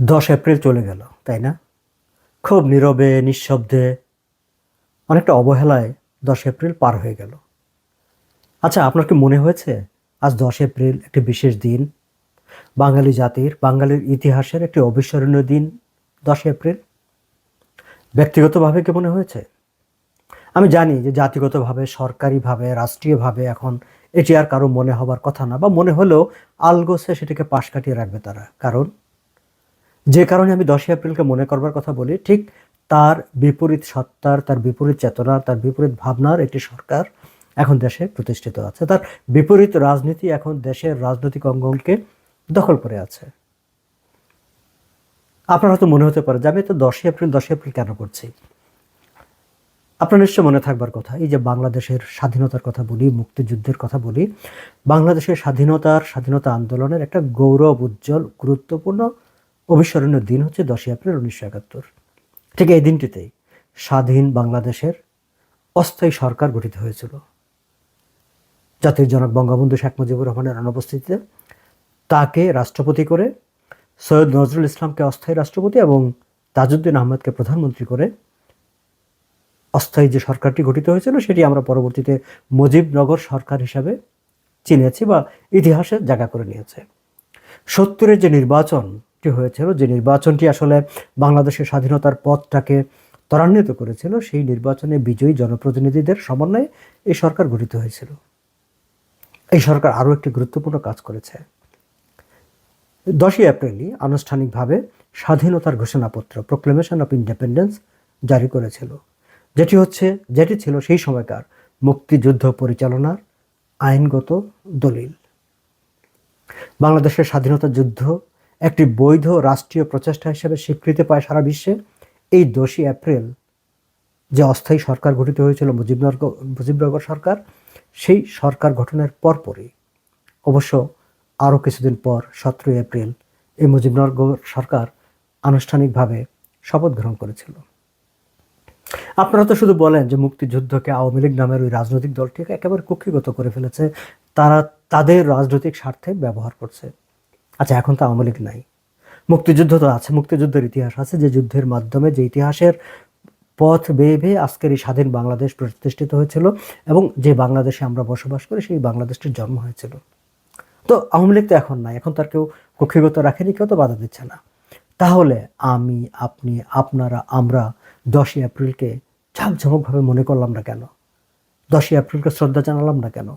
10 April চলে গেল, তাই না? খুব নীরবে, নিঃশব্দে, অনেকটা অবহেলায় 10 এপ্রিল পার হয়ে গেল। আচ্ছা, আপনার কি মনে হয়েছে আজ 10 এপ্রিল একটি বিশেষ দিন, বাঙালি জাতির, বাঙালির ইতিহাসের একটি অবিস্মরণীয় দিন? 10 এপ্রিল ব্যক্তিগতভাবে কি মনে হয়েছে? আমি জানি যে জাতিগতভাবে, সরকারিভাবে, রাষ্ট্রীয়ভাবে এখন এটি আর কারো মনে হবার কথা না, বা মনে হলেও আলগোছে সেটাকে পাশ কাটিয়ে রাখবে তারা। কারণ যে কারণে আমি 10 এপ্রিলকে মনে করবার কথা বলি, ঠিক তার বিপরীত সত্তার, তার বিপরীত চেতনা, তার বিপরীত ভাবনার একটি সরকার এখন দেশে প্রতিষ্ঠিত আছে। তার বিপরীত রাজনীতি এখন দেশের রাজনৈতিক অঙ্গনকে দখল করে আছে। আপনার হয়তো মনে হতে পারে যে আমি তো 10 এপ্রিল কেন করছি। আপনার নিশ্চয় মনে থাকবার কথা, এই যে বাংলাদেশের স্বাধীনতার কথা বলি, মুক্তিযুদ্ধের কথা বলি, বাংলাদেশের স্বাধীনতা আন্দোলনের একটা গৌরব উজ্জ্বল, গুরুত্বপূর্ণ, অবিস্মরণীয় দিন হচ্ছে 10 এপ্রিল 1971। ঠিক এই দিনটিতেই স্বাধীন বাংলাদেশের অস্থায়ী সরকার গঠিত হয়েছিল। জাতির জনক বঙ্গবন্ধু শেখ মুজিবুর রহমানের অনুপস্থিতিতে তাকে রাষ্ট্রপতি করে, সৈয়দ নজরুল ইসলামকে অস্থায়ী রাষ্ট্রপতি এবং তাজউদ্দিন আহমেদকে প্রধানমন্ত্রী করে অস্থায়ী যে সরকারটি গঠিত হয়েছিল সেটি আমরা পরবর্তীতে মুজিবনগর সরকার হিসাবে চিনেছি বা ইতিহাসে জায়গা করে নিয়েছে। 70-এর যে নির্বাচনটি হয়েছিল, যে নির্বাচনটি আসলে বাংলাদেশের স্বাধীনতার পথটাকে ত্বরান্বিত করেছিল, সেই নির্বাচনে বিজয়ী জনপ্রতিনিধিদের সমন্বয়ে এই সরকার গঠিত হয়েছিল। এই সরকার আরও একটি গুরুত্বপূর্ণ কাজ করেছে। 10 এপ্রিলই আনুষ্ঠানিকভাবে স্বাধীনতার ঘোষণাপত্র, প্রোক্লেমেশন অফ ইন্ডিপেন্ডেন্স জারি করেছিল, যেটি ছিল সেই সময়কার মুক্তিযুদ্ধ পরিচালনার আইনগত দলিল। বাংলাদেশের স্বাধীনতা যুদ্ধ একটি বৈধ রাষ্ট্রীয় প্রচেষ্টা হিসেবে স্বীকৃতি পায় সারা বিশ্বে। এই 10 এপ্রিল যে অস্থায়ী সরকার গঠিত হয়েছিল, মুজিবনগর সরকার, সেই সরকার গঠনের পরপরই, অবশ্য আরও কিছুদিন পর 17 এপ্রিল এই মুজিবনগর সরকার আনুষ্ঠানিকভাবে শপথ গ্রহণ করেছিল। আপনারা তো শুধু বলেন যে মুক্তিযুদ্ধকে আওয়ামী লীগ নামের ওই রাজনৈতিক দলটিকে একেবারে কক্ষিগত করে ফেলেছে, তারা তাদের রাজনৈতিক স্বার্থে ব্যবহার করছে। আচ্ছা, এখন তো আওয়ামী লীগ নাই, মুক্তিযুদ্ধ তো আছে, মুক্তিযুদ্ধের ইতিহাস আছে, যে যুদ্ধের মাধ্যমে, যে ইতিহাসের পথ বেয়ে বেয়ে আজকের এই স্বাধীন বাংলাদেশ প্রতিষ্ঠিত হয়েছিল এবং যে বাংলাদেশে আমরা বসবাস করি সেই বাংলাদেশটির জন্ম হয়েছিল। তো আওয়ামী লীগ তো এখন নাই, এখন তার কেউ কক্ষিগত রাখেনি, কেউ তো বাধা দিচ্ছে না। তাহলে আমি, আপনি, আপনারা, আমরা 10 এপ্রিলকে ঝাঁকঝমকভাবে মনে করলাম না কেন? 10 এপ্রিলকে শ্রদ্ধা জানালাম না কেন?